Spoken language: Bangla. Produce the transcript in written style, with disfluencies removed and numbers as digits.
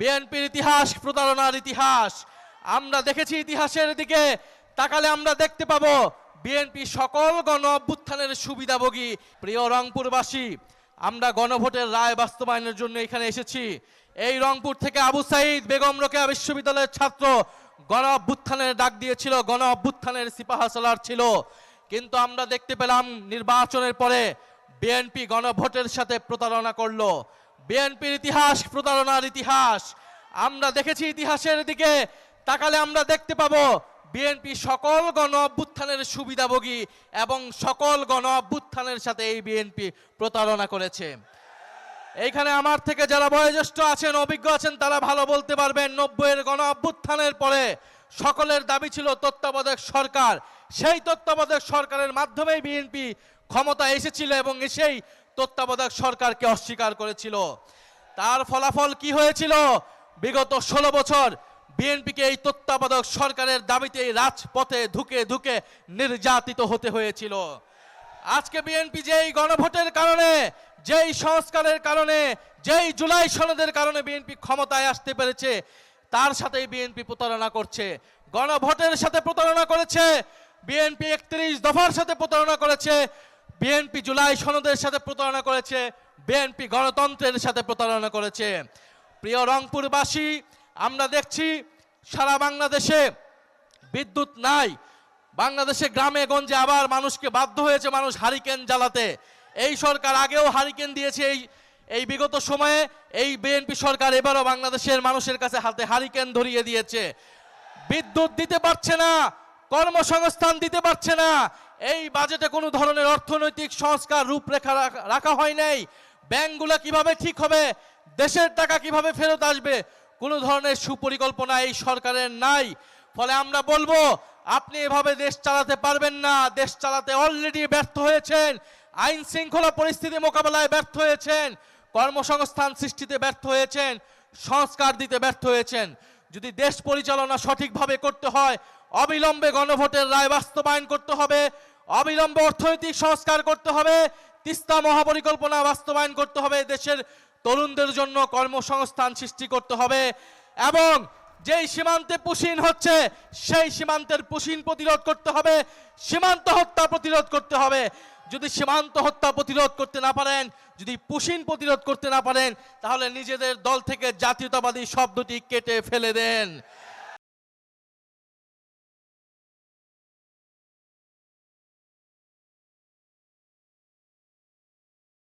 বিএনপির ইতিহাস প্রতারণার ইতিহাস। আমরা দেখেছি ইতিহাসের দিকে তাকালে আমরা দেখতে পাবো বিএনপি সকল গণ অভ্যুত্থানের সুবিধাভোগী। প্রিয় রংপুরবাসী, আমরা গণভোটের রায় বাস্তবায়নের জন্য এখানে এসেছি। এই রংপুর থেকে আবু সাইদ বেগম রোকেয়া বিশ্ববিদ্যালয়ের ছাত্র গণ অভ্যুত্থানের ডাক দিয়েছিল, গণ অভ্যুত্থানের সিপাহসালার ছিল। কিন্তু আমরা দেখতে পেলাম নির্বাচনের পরে বিএনপি গণভোটের সাথে প্রতারণা করলো। বিএনপির ইতিহাস প্রতারণার ইতিহাস। আমরা দেখেছি ইতিহাসের দিকে তাকালে আমরা দেখতে পাবো বিএনপি সকল গণ অভ্যুত্থানের সুবিধাভোগী এবং সকল গণ অভ্যুত্থানের সাথে এই বিএনপি প্রতারণা করেছে। এইখানে আমার থেকে যারা বয়োজ্যেষ্ঠ আছেন, অভিজ্ঞ আছেন, তারা ভালো বলতে পারবেন 90-এর গণ অভ্যুত্থানের পরে সকলের দাবি ছিল তত্ত্বাবধায়ক সরকার। সেই তত্ত্বাবধায়ক সরকারের মাধ্যমেই বিএনপি ক্ষমতা এসেছিল এবং এসেই তত্ত্বাবধায়ক সরকারকে অস্বীকার করেছিল। তার ফলাফল কি হয়েছিল? বিগত 16 বছর বিএনপিকে এই তত্ত্বাবধায়ক সরকারের দাবিতে রাজপথে ধুকে ধুকে নির্যাতিত হতে হয়েছিল। আজকে বিএনপি যেই গণভোটের কারণে, যেই সংস্কারের কারণে, যেই জুলাই সনদের কারণে বিএনপি ক্ষমতায় আসতে পেরেছে, তার সাথেই বিএনপি প্রতারণা করছে। গণভোটের সাথে প্রতারণা করেছে, বিএনপি 31 দফার সাথে প্রতারণা করেছে, বিএনপি জুলাই সনদের সাথে প্রতারণা করেছে, বিএনপি গণতন্ত্রের সাথে প্রতারণা করেছে। প্রিয় রংপুরবাসী, আমরা দেখছি সারা বাংলাদেশে বিদ্যুৎ নাই। বাংলাদেশে গ্রামে গঞ্জে আবার মানুষকে বাধ্য হয়েছে মানুষ হারিকেন জ্বালাতে। এই সরকার আগেও হারিকেন দিয়েছে, এই বিগত সময়ে এই বিএনপি সরকার এবারও বাংলাদেশের মানুষের কাছে হাতে হারিকেন ধরিয়ে দিয়েছে। বিদ্যুৎ দিতে পারছে না, কর্মসংস্থান দিতে পারছে না। এই বাজেটে কোনো ধরনের অর্থনৈতিক সংস্কার রূপরেখা রাখা হয় নাই। ব্যাংকগুলো কিভাবে ঠিক হবে, দেশের টাকা কিভাবে ফেরত আসবে, কোনো ধরনের সুপরিকল্পনা এই সরকারের নাই। ফলে আমরা বলবো, আপনি এভাবে দেশ চালাতে পারবেন না। দেশ চালাতে অলরেডি ব্যর্থ হয়েছেন, আইন শৃঙ্খলা পরিস্থিতি মোকাবেলায় ব্যর্থ হয়েছেন, কর্মসংস্থান সৃষ্টিতে ব্যর্থ হয়েছেন, সংস্কার দিতে ব্যর্থ হয়েছেন। যদি দেশ পরিচালনা সঠিকভাবে করতে হয়, অবিলম্বে গণভোটের রায় বাস্তবায়ন করতে হবে, অবিলম্বে অর্থনৈতিক সংস্কার করতে হবে, তিস্তা মহাপরিকল্পনা বাস্তবায়ন করতে হবে, দেশের তরুণদের জন্য কর্মসংস্থান সৃষ্টি করতে হবে এবং যেই সীমান্তে পুশিন হচ্ছে সেই সীমান্তের পুশিন প্রতিরোধ করতে হবে, সীমান্ত হত্যা প্রতিরোধ করতে হবে। যদি সীমান্ত হত্যা প্রতিরোধ করতে না পারেন, যদি পুশিন প্রতিরোধ করতে না পারেন, তাহলে নিজেদের দল থেকে জাতীয়তাবাদী শব্দটি কেটে ফেলে দেন।